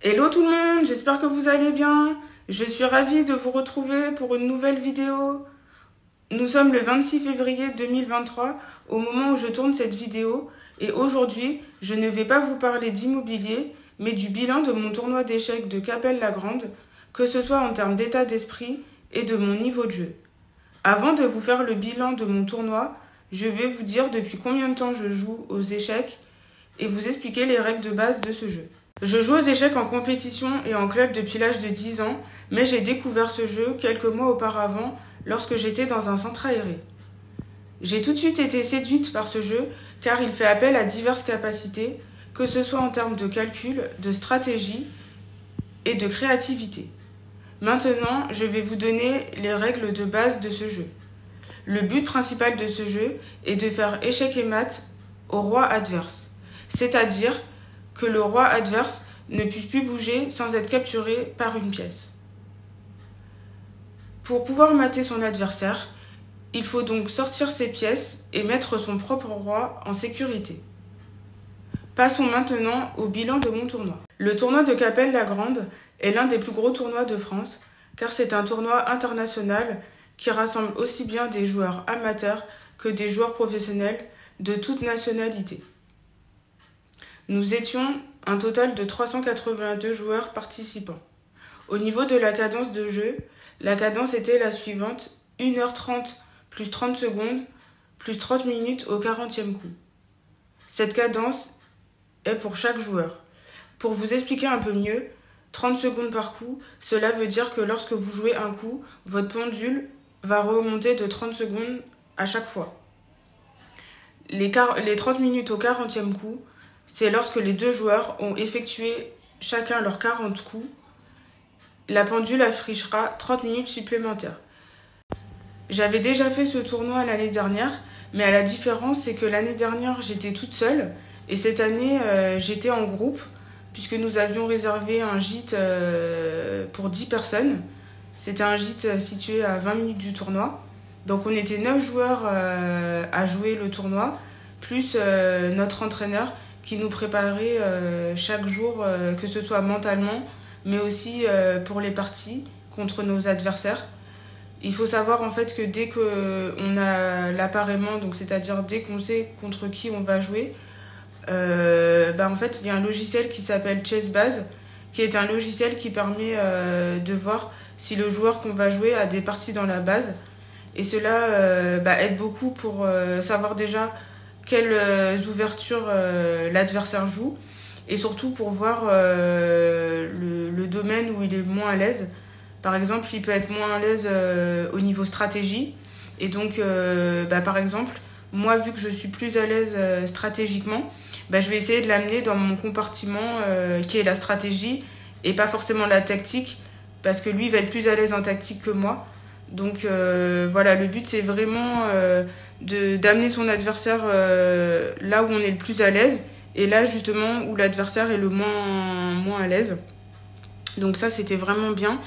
Hello tout le monde, j'espère que vous allez bien. Je suis ravie de vous retrouver pour une nouvelle vidéo. Nous sommes le 26 février 2023 au moment où je tourne cette vidéo et aujourd'hui, je ne vais pas vous parler d'immobilier, mais du bilan de mon tournoi d'échecs de Capelle-la-Grande, que ce soit en termes d'état d'esprit et de mon niveau de jeu. Avant de vous faire le bilan de mon tournoi, je vais vous dire depuis combien de temps je joue aux échecs et vous expliquer les règles de base de ce jeu. Je joue aux échecs en compétition et en club depuis l'âge de 10 ans, mais j'ai découvert ce jeu quelques mois auparavant lorsque j'étais dans un centre aéré. J'ai tout de suite été séduite par ce jeu car il fait appel à diverses capacités, que ce soit en termes de calcul, de stratégie et de créativité. Maintenant, je vais vous donner les règles de base de ce jeu. Le but principal de ce jeu est de faire échec et mat au roi adverse, c'est-à-dire que le roi adverse ne puisse plus bouger sans être capturé par une pièce. Pour pouvoir mater son adversaire, il faut donc sortir ses pièces et mettre son propre roi en sécurité. Passons maintenant au bilan de mon tournoi. Le tournoi de Capelle-la-Grande est l'un des plus gros tournois de France, car c'est un tournoi international qui rassemble aussi bien des joueurs amateurs que des joueurs professionnels de toute nationalité. Nous étions un total de 382 joueurs participants. Au niveau de la cadence de jeu, la cadence était la suivante, 1h30 plus 30 secondes plus 30 minutes au 40e coup. Cette cadence est pour chaque joueur. Pour vous expliquer un peu mieux, 30 secondes par coup, cela veut dire que lorsque vous jouez un coup, votre pendule va remonter de 30 secondes à chaque fois. Les 30 minutes au 40e coup, c'est lorsque les deux joueurs ont effectué chacun leurs 40 coups. La pendule affichera 30 minutes supplémentaires. J'avais déjà fait ce tournoi l'année dernière, mais à la différence, c'est que l'année dernière, j'étais toute seule et cette année, j'étais en groupe puisque nous avions réservé un gîte pour 10 personnes. C'était un gîte situé à 20 minutes du tournoi. Donc on était 9 joueurs à jouer le tournoi, plus notre entraîneur qui nous préparait chaque jour, que ce soit mentalement, mais aussi pour les parties contre nos adversaires. Il faut savoir en fait que dès qu'on a l'appareillement, donc c'est-à-dire dès qu'on sait contre qui on va jouer, en fait il y a un logiciel qui s'appelle Chessbase, qui est un logiciel qui permet de voir si le joueur qu'on va jouer a des parties dans la base. Et cela aide beaucoup pour savoir déjà quelles ouvertures l'adversaire joue et surtout pour voir le domaine où il est moins à l'aise. Par exemple, il peut être moins à l'aise au niveau stratégie et donc par exemple, moi vu que je suis plus à l'aise stratégiquement, je vais essayer de l'amener dans mon compartiment qui est la stratégie et pas forcément la tactique parce que lui va être plus à l'aise en tactique que moi. Donc voilà, le but c'est vraiment d'amener son adversaire là où on est le plus à l'aise et là justement où l'adversaire est le moins à l'aise. Donc ça c'était vraiment bien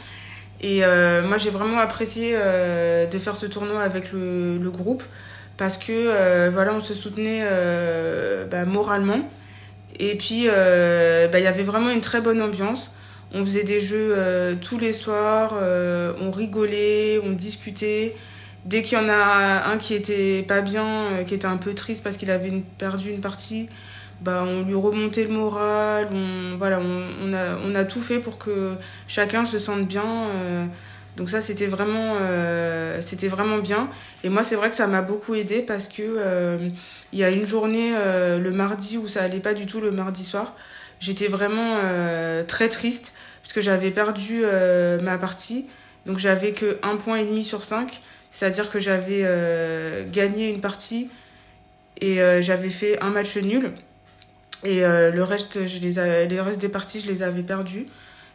et moi j'ai vraiment apprécié de faire ce tournoi avec le groupe parce que voilà, on se soutenait moralement et puis il y avait vraiment une très bonne ambiance. On faisait des jeux tous les soirs, on rigolait, on discutait. Dès qu'il y en a un qui était pas bien, qui était un peu triste parce qu'il avait perdu une partie, on lui remontait le moral. On a tout fait pour que chacun se sente bien. Donc ça, c'était vraiment bien. Et moi, c'est vrai que ça m'a beaucoup aidé parce que il y a une journée, le mardi, où ça allait pas du tout, le mardi soir. J'étais vraiment très triste parce que j'avais perdu ma partie. Donc j'avais que 1,5 point sur 5. C'est-à-dire que j'avais gagné une partie et j'avais fait un match nul. Et le reste des parties, je les avais perdues.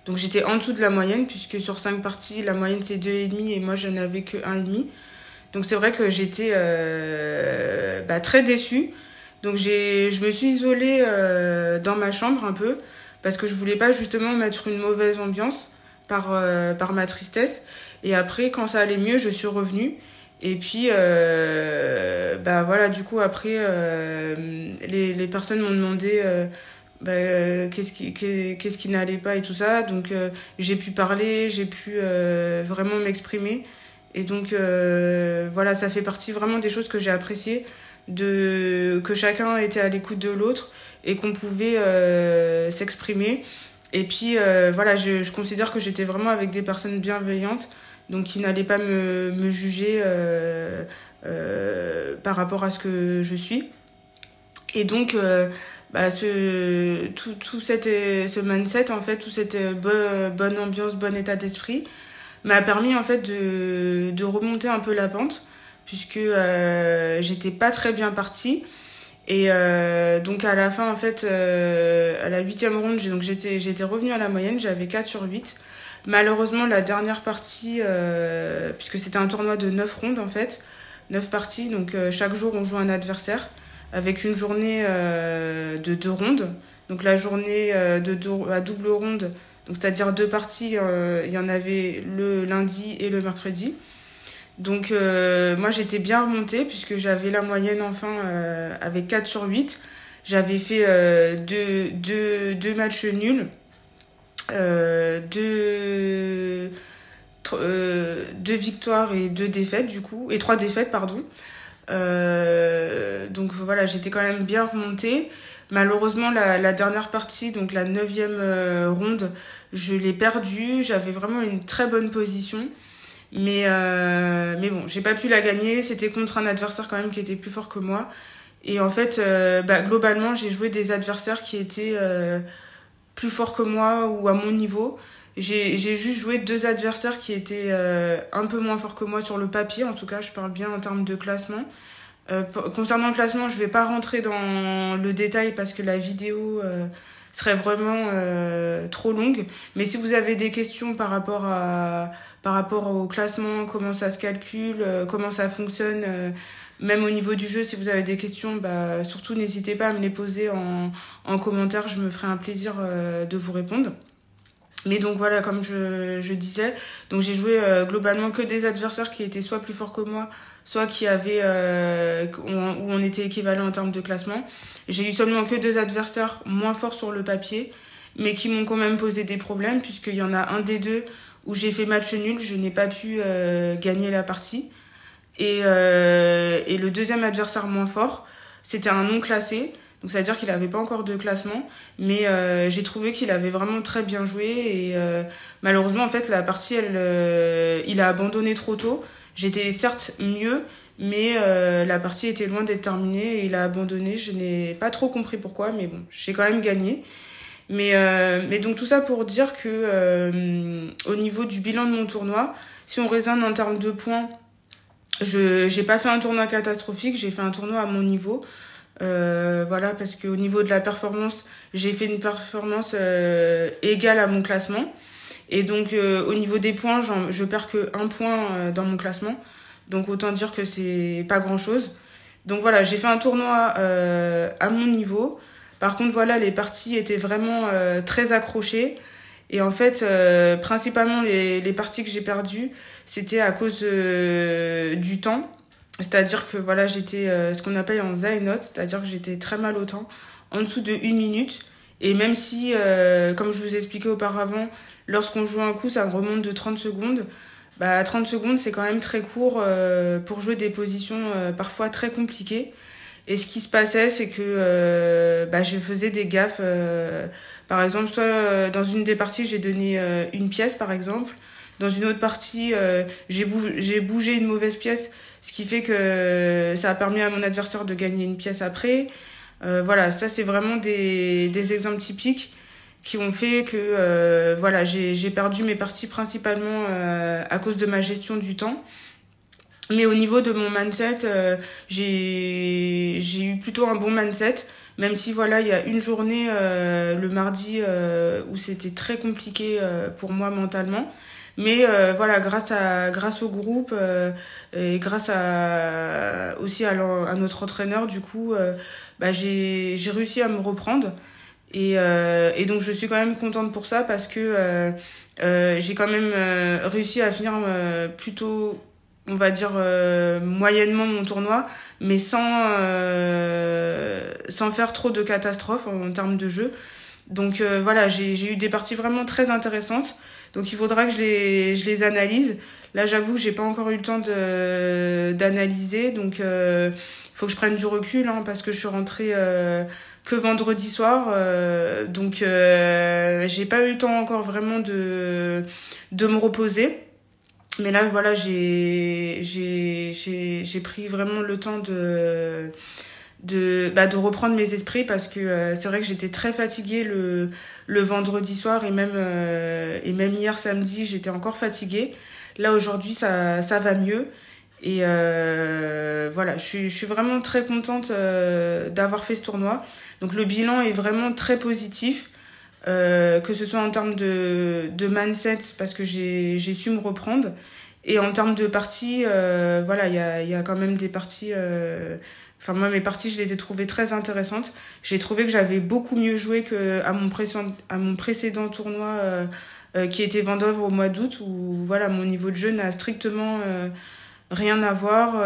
Donc j'étais en dessous de la moyenne puisque sur 5 parties, la moyenne c'est 2,5 et moi je n'avais que 1,5. Donc c'est vrai que j'étais très déçue. Donc je me suis isolée dans ma chambre un peu parce que je voulais pas justement mettre une mauvaise ambiance par ma tristesse. Et après, quand ça allait mieux, je suis revenue. Et puis, voilà, du coup, après, les personnes m'ont demandé qu'est-ce qui n'allait pas et tout ça. Donc j'ai pu parler, j'ai pu vraiment m'exprimer. Et donc voilà, ça fait partie vraiment des choses que j'ai appréciées, que chacun était à l'écoute de l'autre et qu'on pouvait s'exprimer. Et puis voilà, je considère que j'étais vraiment avec des personnes bienveillantes, donc qui n'allaient pas me juger par rapport à ce que je suis. Et donc ce mindset, en fait, toute cette bonne ambiance, bon état d'esprit m'a permis en fait de remonter un peu la pente, puisque j'étais pas très bien partie. Et donc à la fin, en fait, à la 8e ronde, j'étais revenue à la moyenne, j'avais 4/8. Malheureusement, la dernière partie, puisque c'était un tournoi de 9 rondes en fait, 9 parties, donc chaque jour on joue un adversaire, avec une journée de 2 rondes. Donc la journée à double ronde, donc c'est-à-dire 2 parties, il y en avait le lundi et le mercredi. Donc moi j'étais bien remontée puisque j'avais la moyenne enfin avec 4/8. J'avais fait deux matchs nuls, deux victoires et 2 défaites du coup, et 3 défaites pardon. Donc voilà, j'étais quand même bien remontée. Malheureusement la dernière partie, donc la 9e ronde, je l'ai perdue. J'avais vraiment une très bonne position. Mais bon, j'ai pas pu la gagner. C'était contre un adversaire quand même qui était plus fort que moi. Et en fait, globalement, j'ai joué des adversaires qui étaient plus forts que moi ou à mon niveau. J'ai juste joué 2 adversaires qui étaient un peu moins forts que moi sur le papier. En tout cas, je parle bien en termes de classement. Concernant le classement, je vais pas rentrer dans le détail parce que la vidéo serait vraiment trop longue. Mais si vous avez des questions par rapport au classement, comment ça se calcule, comment ça fonctionne, même au niveau du jeu, si vous avez des questions, surtout n'hésitez pas à me les poser en commentaire, je me ferai un plaisir de vous répondre. Mais donc voilà, comme je disais, donc j'ai joué globalement que des adversaires qui étaient soit plus forts que moi, soit qui avaient où on était équivalent en termes de classement. J'ai eu seulement que 2 adversaires moins forts sur le papier, mais qui m'ont quand même posé des problèmes, puisqu'il y en a un des 2 où j'ai fait match nul, je n'ai pas pu gagner la partie. Et le deuxième adversaire moins fort, c'était un non classé. Donc ça veut dire qu'il avait pas encore de classement, mais j'ai trouvé qu'il avait vraiment très bien joué et malheureusement en fait la partie il a abandonné trop tôt. J'étais certes mieux, mais la partie était loin d'être terminée et il a abandonné. Je n'ai pas trop compris pourquoi, mais bon, j'ai quand même gagné. Mais donc tout ça pour dire que au niveau du bilan de mon tournoi, si on raisonne en termes de points, j'ai pas fait un tournoi catastrophique, j'ai fait un tournoi à mon niveau. Voilà, parce qu'au niveau de la performance, j'ai fait une performance égale à mon classement. Et donc au niveau des points, je perds que 1 point dans mon classement. Donc autant dire que c'est pas grand chose. Donc voilà, j'ai fait un tournoi à mon niveau. Par contre voilà, les parties étaient vraiment très accrochées. Et en fait, principalement les parties que j'ai perdues, c'était à cause du temps. C'est-à-dire que voilà, j'étais ce qu'on appelle en Zainot, c'est-à-dire que j'étais très mal au temps, en dessous de 1 minute. Et même si, comme je vous ai expliqué auparavant, lorsqu'on joue un coup, ça remonte de 30 secondes. 30 secondes, c'est quand même très court pour jouer des positions parfois très compliquées. Et ce qui se passait, c'est que je faisais des gaffes. Par exemple, soit dans une des parties, j'ai donné une pièce, par exemple. Dans une autre partie, j'ai bougé une mauvaise pièce, ce qui fait que ça a permis à mon adversaire de gagner une pièce après. Voilà, ça c'est vraiment des exemples typiques qui ont fait que voilà, j'ai perdu mes parties principalement à cause de ma gestion du temps. Mais au niveau de mon mindset, j'ai eu plutôt un bon mindset, même si voilà, il y a une journée le mardi où c'était très compliqué pour moi mentalement. Mais voilà, grâce au groupe et grâce aussi à notre entraîneur, du coup, j'ai réussi à me reprendre. Et donc je suis quand même contente pour ça parce que j'ai quand même réussi à finir plutôt on va dire moyennement mon tournoi, mais sans faire trop de catastrophes en termes de jeu. Donc voilà, j'ai eu des parties vraiment très intéressantes. Donc il faudra que je les analyse. Là, j'avoue, j'ai pas encore eu le temps d'analyser. Donc il faut que je prenne du recul, hein, parce que je suis rentrée que vendredi soir. Donc j'ai pas eu le temps encore vraiment de me reposer. Mais là, voilà, j'ai pris vraiment le temps de reprendre mes esprits, parce que c'est vrai que j'étais très fatiguée le vendredi soir, et même hier samedi, j'étais encore fatiguée. Là, aujourd'hui, ça va mieux. Et voilà, je suis vraiment très contente d'avoir fait ce tournoi. Donc le bilan est vraiment très positif. Que ce soit en termes de mindset, parce que j'ai su me reprendre, et en termes de parties, voilà, il y a quand même des parties, enfin moi mes parties, je les ai trouvées très intéressantes. J'ai trouvé que j'avais beaucoup mieux joué que à mon précédent tournoi qui était Vendeuvre au mois d'août, où voilà, mon niveau de jeu n'a strictement rien à voir.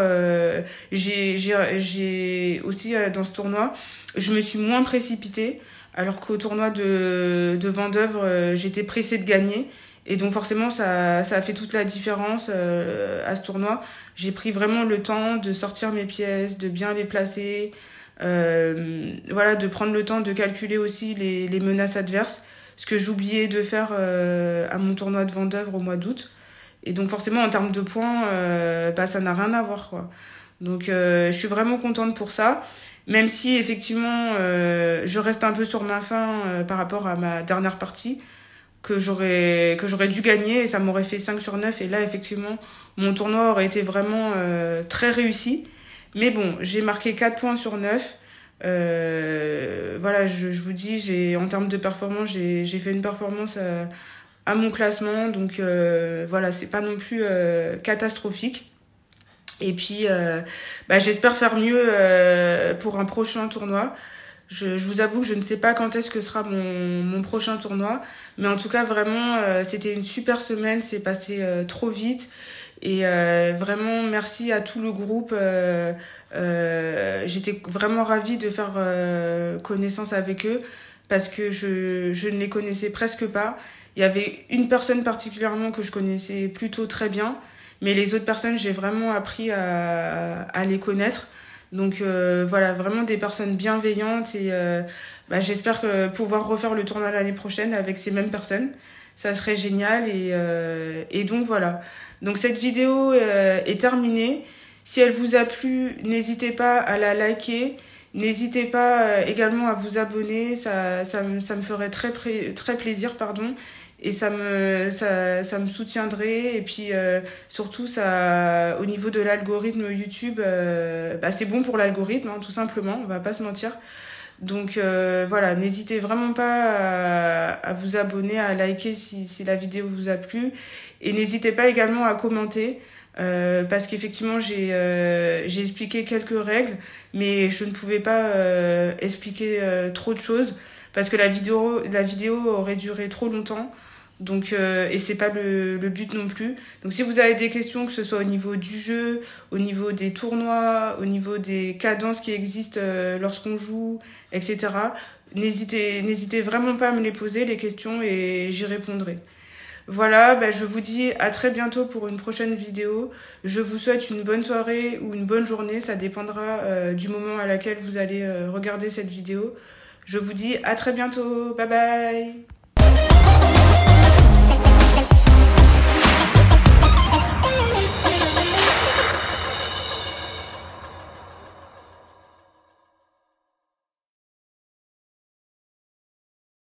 J'ai aussi dans ce tournoi, je me suis moins précipitée, alors qu'au tournoi de Vendeuvre, j'étais pressée de gagner. Et donc forcément, ça a fait toute la différence à ce tournoi. J'ai pris vraiment le temps de sortir mes pièces, de bien les placer, voilà, de prendre le temps de calculer aussi les menaces adverses, ce que j'oubliais de faire à mon tournoi de Vendeuvre au mois d'août. Et donc forcément, en termes de points, ça n'a rien à voir, quoi. Donc je suis vraiment contente pour ça. Même si effectivement je reste un peu sur ma faim par rapport à ma dernière partie, que j'aurais dû gagner, et ça m'aurait fait 5 sur 9, et là effectivement mon tournoi aurait été vraiment très réussi. Mais bon, j'ai marqué 4 points sur 9. Voilà, je vous dis, en termes de performance, j'ai fait une performance à mon classement, donc voilà, c'est pas non plus catastrophique. Et puis j'espère faire mieux pour un prochain tournoi. Je vous avoue que je ne sais pas quand est-ce que sera mon prochain tournoi, mais en tout cas vraiment c'était une super semaine, c'est passé trop vite, et vraiment merci à tout le groupe. J'étais vraiment ravie de faire connaissance avec eux, parce que je ne les connaissais presque pas. Il y avait une personne particulièrement que je connaissais plutôt très bien, mais les autres personnes, j'ai vraiment appris à les connaître. Donc voilà, vraiment des personnes bienveillantes, et j'espère pouvoir refaire le tournoi l'année prochaine avec ces mêmes personnes. Ça serait génial, et donc voilà. Donc cette vidéo est terminée. Si elle vous a plu, n'hésitez pas à la liker. N'hésitez pas également à vous abonner, ça me ferait très plaisir, pardon. Et ça me soutiendrait, et puis surtout ça, au niveau de l'algorithme YouTube, c'est bon pour l'algorithme, hein, tout simplement, on va pas se mentir. Donc voilà, n'hésitez vraiment pas à vous abonner, à liker si la vidéo vous a plu, et n'hésitez pas également à commenter. Parce qu'effectivement j'ai expliqué quelques règles, mais je ne pouvais pas expliquer trop de choses, parce que la vidéo aurait duré trop longtemps. Donc et c'est pas le but non plus. Donc si vous avez des questions, que ce soit au niveau du jeu, au niveau des tournois, au niveau des cadences qui existent lorsqu'on joue, etc., n'hésitez vraiment pas à me les poser, les questions, et j'y répondrai. Voilà, je vous dis à très bientôt pour une prochaine vidéo. Je vous souhaite une bonne soirée ou une bonne journée, ça dépendra du moment à laquelle vous allez regarder cette vidéo. Je vous dis à très bientôt, bye bye.